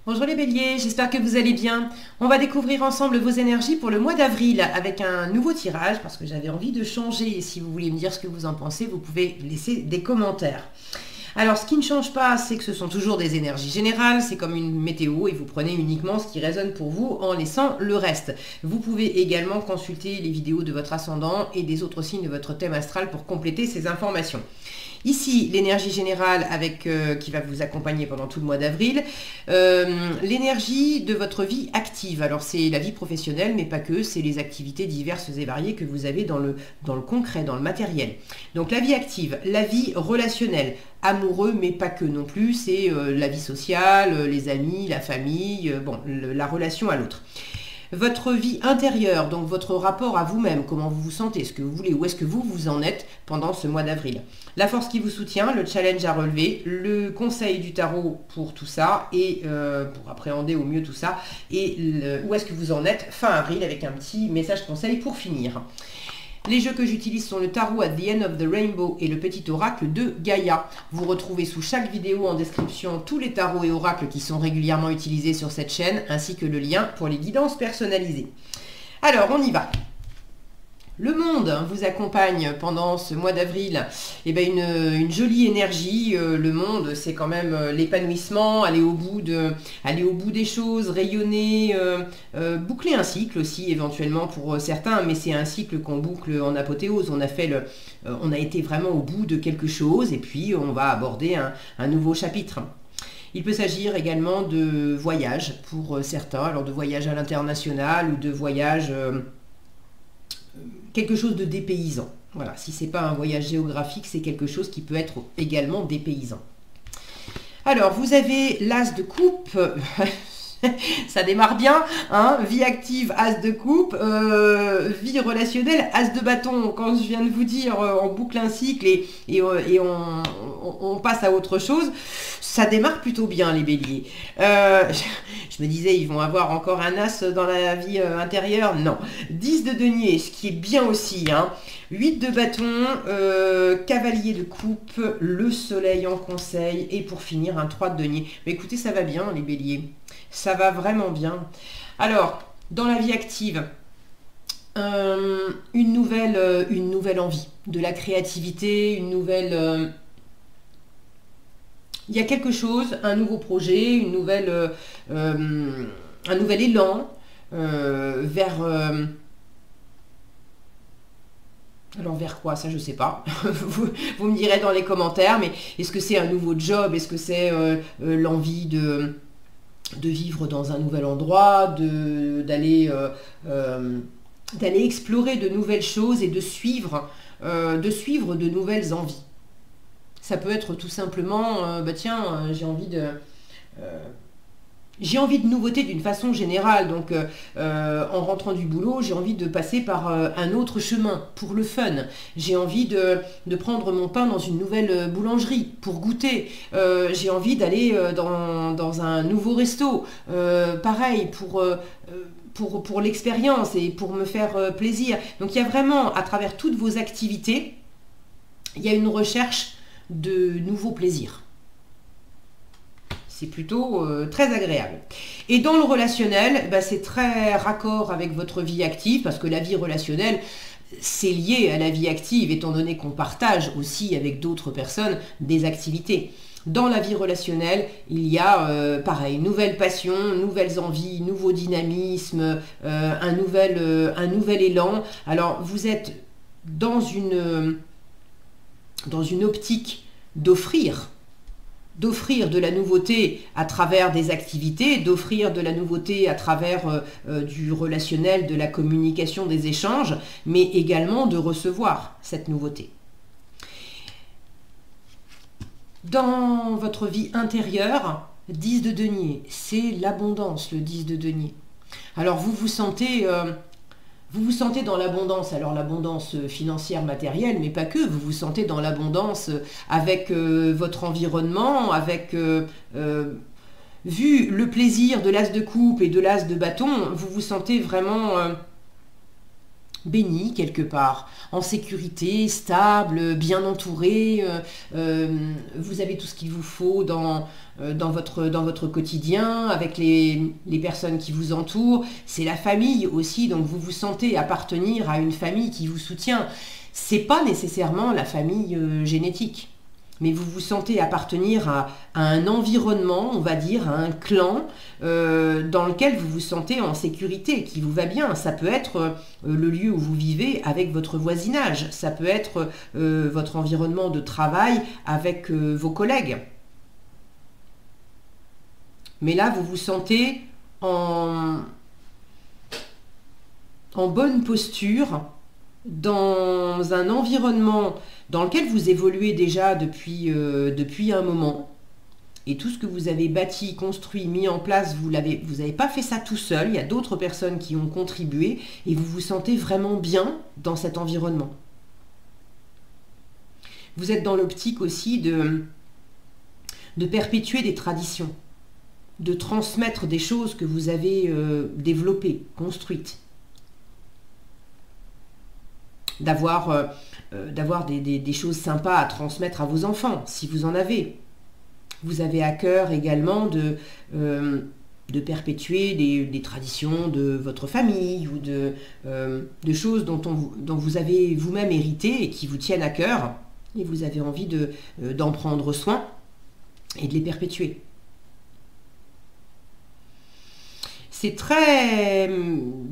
Bonjour les béliers, j'espère que vous allez bien. On va découvrir ensemble vos énergies pour le mois d'avril avec un nouveau tirage parce que j'avais envie de changer. Et si vous voulez me dire ce que vous en pensez, vous pouvez laisser des commentaires. Alors ce qui ne change pas, c'est que ce sont toujours des énergies générales, c'est comme une météo et vous prenez uniquement ce qui résonne pour vous en laissant le reste. Vous pouvez également consulter les vidéos de votre ascendant et des autres signes de votre thème astral pour compléter ces informations. Ici, l'énergie générale qui va vous accompagner pendant tout le mois d'avril. L'énergie de votre vie active. Alors, c'est la vie professionnelle, mais pas que. C'est les activités diverses et variées que vous avez dans le concret, dans le matériel. Donc, la vie active, la vie relationnelle, amoureux, mais pas que non plus. C'est la vie sociale, les amis, la famille, la relation à l'autre. Votre vie intérieure, donc votre rapport à vous-même, comment vous vous sentez, ce que vous voulez, où est-ce que vous en êtes pendant ce mois d'avril. La force qui vous soutient, le challenge à relever, le conseil du tarot pour tout ça et pour appréhender au mieux tout ça et où est-ce que vous en êtes fin avril avec un petit message conseil pour finir. Les jeux que j'utilise sont le tarot at the end of the rainbow et le petit oracle de Gaïa. Vous retrouvez sous chaque vidéo en description tous les tarots et oracles qui sont régulièrement utilisés sur cette chaîne, ainsi que le lien pour les guidances personnalisées. Alors, on y va. Le monde vous accompagne pendant ce mois d'avril. Une jolie énergie. Le monde, c'est quand même l'épanouissement, aller au bout des choses, rayonner, boucler un cycle aussi éventuellement pour certains, mais c'est un cycle qu'on boucle en apothéose. On a été vraiment au bout de quelque chose et puis on va aborder un nouveau chapitre. Il peut s'agir également de voyage pour certains, alors de voyage à l'international ou de voyage quelque chose de dépaysant. Voilà, si c'est pas un voyage géographique, c'est quelque chose qui peut être également dépaysant. Alors, vous avez l'as de coupe. Ça démarre bien, hein, vie active, as de coupe, vie relationnelle, as de bâton. Quand je viens de vous dire, on boucle un cycle et on passe à autre chose, ça démarre plutôt bien les béliers. Je me disais, ils vont avoir encore un as dans la vie intérieure. Non. 10 de denier, ce qui est bien aussi. Hein. 8 de bâton, cavalier de coupe, le soleil en conseil et pour finir, un 3 de denier. Mais écoutez, ça va bien les béliers. Ça va vraiment bien. Alors, dans la vie active, une nouvelle envie, de la créativité, une nouvelle... il y a quelque chose, un nouveau projet, un nouvel élan vers... alors vers quoi, ça je sais pas. Vous me direz dans les commentaires, mais est-ce que c'est un nouveau job? Est-ce que c'est l'envie de vivre dans un nouvel endroit, d'aller explorer de nouvelles choses et de suivre de nouvelles envies. Ça peut être tout simplement, j'ai envie de nouveautés d'une façon générale, donc en rentrant du boulot, j'ai envie de passer par un autre chemin pour le fun. J'ai envie de prendre mon pain dans une nouvelle boulangerie pour goûter. J'ai envie d'aller dans un nouveau resto. Pareil, pour l'expérience et pour me faire plaisir. Donc il y a vraiment, à travers toutes vos activités, il y a une recherche de nouveaux plaisirs. C'est plutôt très agréable. Et dans le relationnel, c'est très raccord avec votre vie active, parce que la vie relationnelle, c'est lié à la vie active, étant donné qu'on partage aussi avec d'autres personnes des activités. Dans la vie relationnelle, il y a, pareil, nouvelles passions, nouvelles envies, nouveau dynamisme, un nouvel élan. Alors, vous êtes dans une optique d'offrir de la nouveauté à travers des activités, d'offrir de la nouveauté à travers du relationnel, de la communication, des échanges, mais également de recevoir cette nouveauté. Dans votre vie intérieure, 10 de denier, c'est l'abondance, le 10 de denier. Alors vous vous sentez dans l'abondance, alors l'abondance financière, matérielle, mais pas que, vous vous sentez dans l'abondance avec votre environnement, avec, vu le plaisir de l'as de coupe et de l'as de bâton, vous vous sentez vraiment béni quelque part, en sécurité, stable, bien entouré, vous avez tout ce qu'il vous faut dans votre quotidien, avec les personnes qui vous entourent, c'est la famille aussi, donc vous vous sentez appartenir à une famille qui vous soutient. C'est pas nécessairement la famille génétique, mais vous vous sentez appartenir à un environnement, on va dire, à un clan dans lequel vous vous sentez en sécurité, qui vous va bien. Ça peut être le lieu où vous vivez avec votre voisinage, ça peut être votre environnement de travail avec vos collègues. Mais là, vous vous sentez en bonne posture, dans un environnement dans lequel vous évoluez déjà depuis un moment. Et tout ce que vous avez bâti, construit, mis en place, vous n'avez pas fait ça tout seul. Il y a d'autres personnes qui ont contribué et vous vous sentez vraiment bien dans cet environnement. Vous êtes dans l'optique aussi de perpétuer des traditions, de transmettre des choses que vous avez développées, construites. D'avoir des choses sympas à transmettre à vos enfants, si vous en avez. Vous avez à cœur également de perpétuer des traditions de votre famille ou de choses dont vous avez vous-même hérité et qui vous tiennent à cœur, et vous avez envie d'en prendre soin et de les perpétuer. C'est très,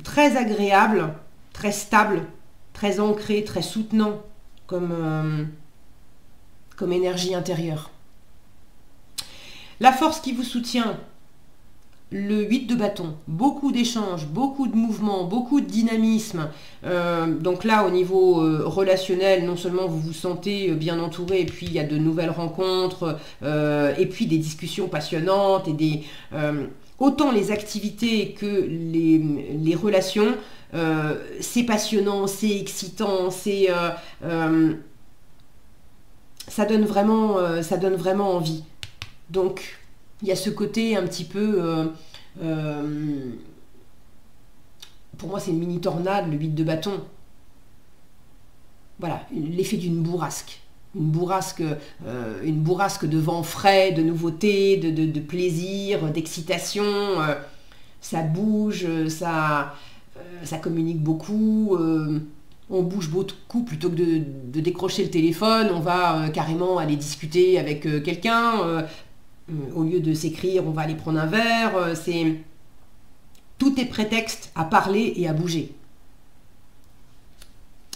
très agréable, très stable, très ancré, très soutenant comme énergie intérieure. La force qui vous soutient, le 8 de bâton, beaucoup d'échanges, beaucoup de mouvements, beaucoup de dynamisme. Donc là, au niveau relationnel, non seulement vous vous sentez bien entouré, et puis il y a de nouvelles rencontres, et puis des discussions passionnantes, et autant les activités que les relations, c'est passionnant, c'est excitant, ça donne vraiment envie. Donc, il y a ce côté un petit peu... pour moi, c'est une mini tornade, le 8 de bâton. Voilà, l'effet d'une bourrasque. Une bourrasque de vent frais, de nouveautés, de plaisir, d'excitation. Ça bouge, ça communique beaucoup. On bouge beaucoup plutôt que de décrocher le téléphone. On va carrément aller discuter avec quelqu'un. Au lieu de s'écrire, on va aller prendre un verre. Tout est prétexte à parler et à bouger.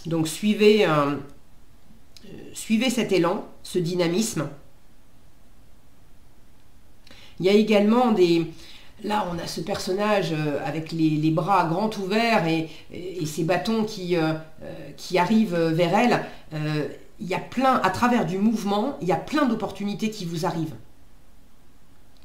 Donc suivez cet élan, ce dynamisme. Il y a également Là, on a ce personnage avec les bras grands ouverts et ces bâtons qui arrivent vers elle. Il y a à travers du mouvement, il y a plein d'opportunités qui vous arrivent.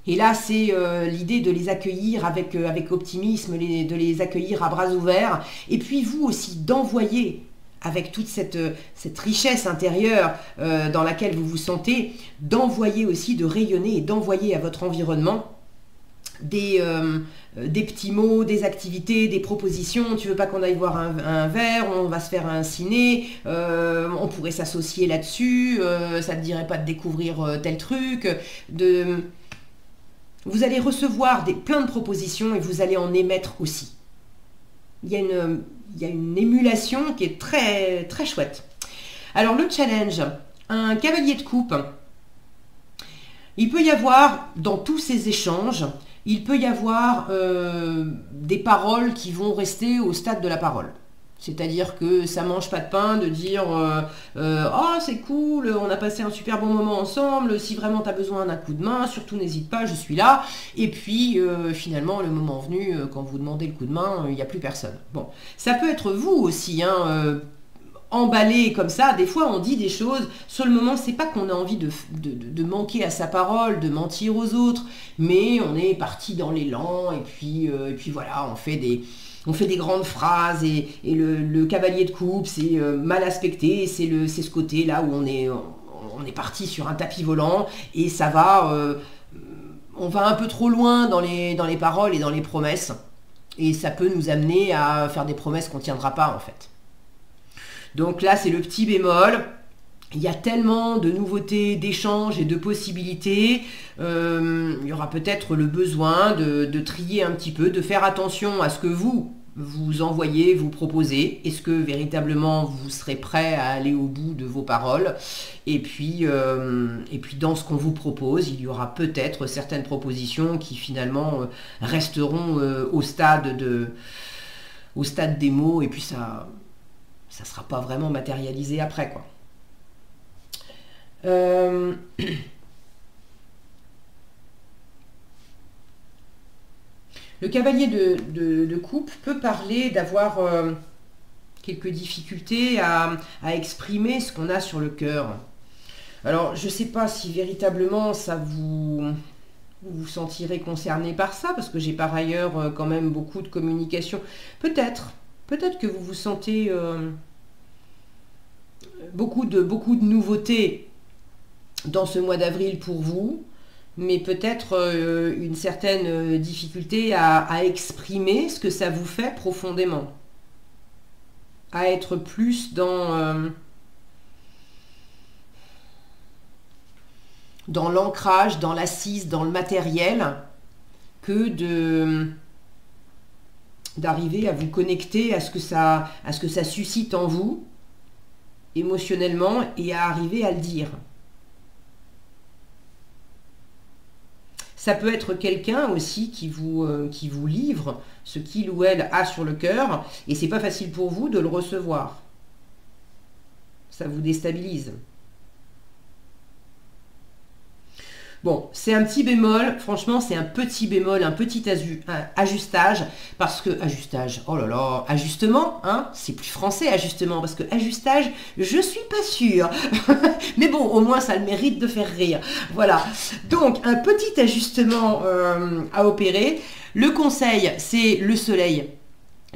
Et là, c'est l'idée de les accueillir avec optimisme, de les accueillir à bras ouverts. Et puis vous aussi, d'envoyer avec toute cette richesse intérieure dans laquelle vous vous sentez, d'envoyer aussi, de rayonner et d'envoyer à votre environnement des petits mots, des activités, des propositions. Tu veux pas qu'on aille voir un verre, on va se faire un ciné, on pourrait s'associer là-dessus, ça te dirait pas de découvrir tel truc, vous allez recevoir plein de propositions et vous allez en émettre aussi. Il y a une émulation qui est très, très chouette. Alors le challenge, un cavalier de coupe, il peut y avoir dans tous ces échanges, il peut y avoir des paroles qui vont rester au stade de la parole. C'est-à-dire que ça mange pas de pain de dire oh c'est cool, on a passé un super bon moment ensemble, si vraiment tu as besoin d'un coup de main, surtout n'hésite pas, je suis là. Et puis finalement, le moment venu, quand vous demandez le coup de main, il n'y a plus personne. Bon, ça peut être vous aussi, hein, emballé comme ça. Des fois, on dit des choses, sur le moment, c'est pas qu'on a envie de manquer à sa parole, de mentir aux autres, mais on est parti dans l'élan, et puis voilà, on fait des grandes phrases et le cavalier de coupe, c'est mal aspecté, c'est ce côté-là où on est parti sur un tapis volant et ça va, on va un peu trop loin dans les paroles et dans les promesses et ça peut nous amener à faire des promesses qu'on ne tiendra pas en fait. Donc là, c'est le petit bémol. Il y a tellement de nouveautés, d'échanges et de possibilités. Il y aura peut-être le besoin de trier un petit peu, de faire attention à ce que vous envoyez, vous proposez. Est-ce que véritablement vous serez prêt à aller au bout de vos paroles? Et puis dans ce qu'on vous propose, il y aura peut-être certaines propositions qui finalement resteront au stade des mots, et puis ça sera pas vraiment matérialisé après, quoi. Le cavalier de coupe peut parler d'avoir quelques difficultés à exprimer ce qu'on a sur le cœur. Alors, je ne sais pas si véritablement vous vous sentirez concerné par ça, parce que j'ai par ailleurs quand même beaucoup de communication. Peut-être que vous vous sentez beaucoup de nouveautés dans ce mois d'avril pour vous, mais peut-être une certaine difficulté à exprimer ce que ça vous fait profondément, à être plus dans l'ancrage, dans l'assise, dans le matériel, que d'arriver à vous connecter à ce que ça suscite en vous, émotionnellement, et à arriver à le dire. Ça peut être quelqu'un aussi qui vous livre ce qu'il ou elle a sur le cœur, et c'est pas facile pour vous de le recevoir. Ça vous déstabilise. Bon, c'est un petit bémol, franchement c'est un petit bémol, un petit ajustage, parce que, oh là là, ajustement, hein, c'est plus français ajustement, parce que ajustage, je suis pas sûre, mais bon, au moins ça a le mérite de faire rire, voilà. Donc, un petit ajustement à opérer. Le conseil, c'est le soleil.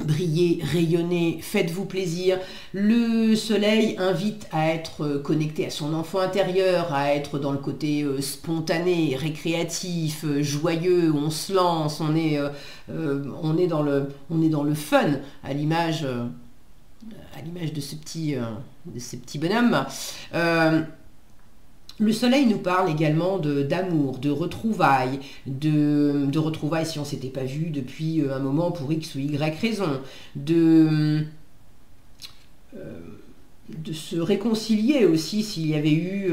Brillez, rayonnez, faites-vous plaisir. Le soleil invite à être connecté à son enfant intérieur, à être dans le côté spontané, récréatif, joyeux. On se lance, on est dans le fun, à l'image de ce petit bonhomme. Le soleil nous parle également d'amour, de retrouvailles, de retrouvailles si on ne s'était pas vu depuis un moment pour X ou Y raison, de se réconcilier aussi s'il y avait eu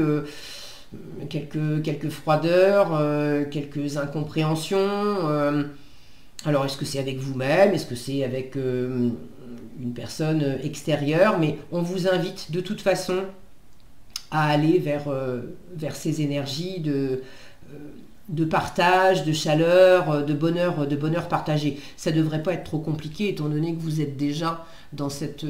quelques froideurs, quelques incompréhensions. Alors est-ce que c'est avec vous-même, est-ce que c'est avec une personne extérieure, mais on vous invite de toute façon à aller vers ces énergies de partage, de chaleur, de bonheur partagé. Ça ne devrait pas être trop compliqué étant donné que vous êtes déjà dans cette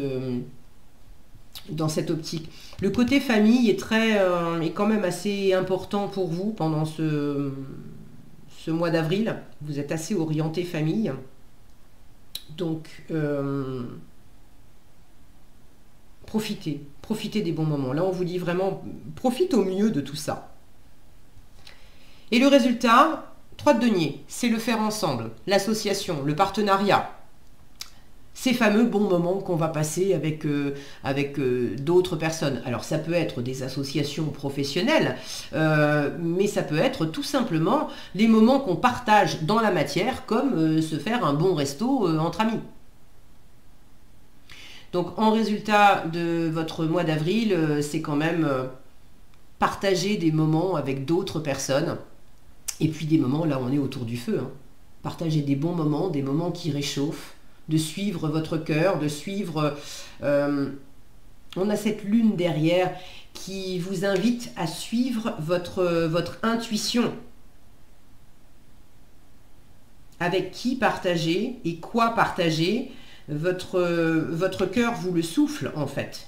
optique. Le côté famille est quand même assez important pour vous pendant ce mois d'avril. Vous êtes assez orienté famille. Donc, profitez des bons moments. Là, on vous dit vraiment, profite au mieux de tout ça. Et le résultat, 3 de denier, c'est le faire ensemble, l'association, le partenariat. Ces fameux bons moments qu'on va passer avec d'autres personnes. Alors, ça peut être des associations professionnelles, mais ça peut être tout simplement les moments qu'on partage dans la matière, comme se faire un bon resto entre amis. Donc, en résultat de votre mois d'avril, c'est quand même partager des moments avec d'autres personnes. Et puis des moments, là, on est autour du feu. Hein. Partager des bons moments, des moments qui réchauffent, de suivre votre cœur, de suivre... on a cette lune derrière qui vous invite à suivre votre intuition. Avec qui partager et quoi partager. Votre cœur vous le souffle en fait.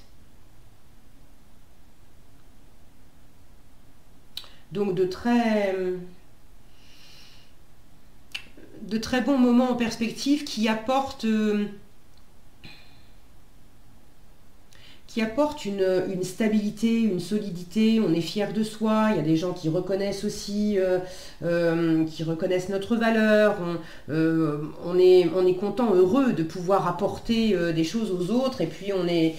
Donc de très bons moments en perspective qui apportent qui apporte une stabilité, une solidité. On est fier de soi. Il y a des gens qui reconnaissent aussi, qui reconnaissent notre valeur. On est content, heureux de pouvoir apporter des choses aux autres. Et puis on est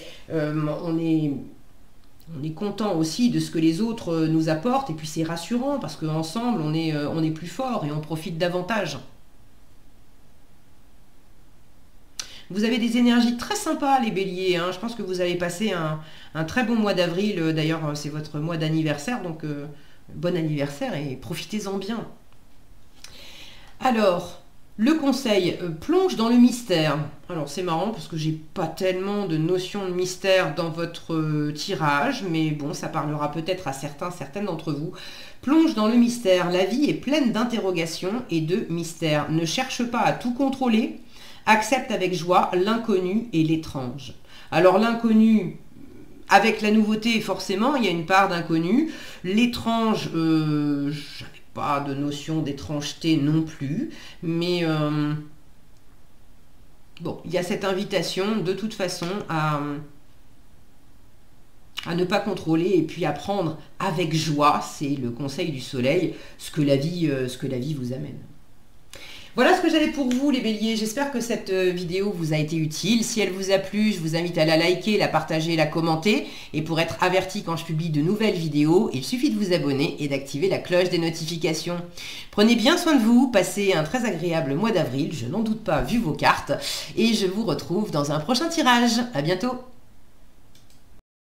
content aussi de ce que les autres nous apportent. Et puis c'est rassurant parce qu'ensemble, on est plus fort et on profite davantage. Vous avez des énergies très sympas, les béliers. Hein. Je pense que vous allez passer un très bon mois d'avril. D'ailleurs, c'est votre mois d'anniversaire. Donc, bon anniversaire et profitez-en bien. Alors, le conseil, plonge dans le mystère. Alors, c'est marrant parce que j'ai pas tellement de notion de mystère dans votre tirage. Mais bon, ça parlera peut-être à certaines d'entre vous. Plonge dans le mystère. La vie est pleine d'interrogations et de mystères. Ne cherche pas à tout contrôler. Accepte avec joie l'inconnu et l'étrange. Alors l'inconnu, avec la nouveauté, forcément, il y a une part d'inconnu. L'étrange, je n'avais pas de notion d'étrangeté non plus. Mais bon, il y a cette invitation, de toute façon, à ne pas contrôler et puis à prendre avec joie, c'est le conseil du soleil, ce que la vie vous amène. Voilà ce que j'avais pour vous les béliers, j'espère que cette vidéo vous a été utile. Si elle vous a plu, je vous invite à la liker, la partager, la commenter. Et pour être averti quand je publie de nouvelles vidéos, il suffit de vous abonner et d'activer la cloche des notifications. Prenez bien soin de vous, passez un très agréable mois d'avril, je n'en doute pas vu vos cartes. Et je vous retrouve dans un prochain tirage. À bientôt.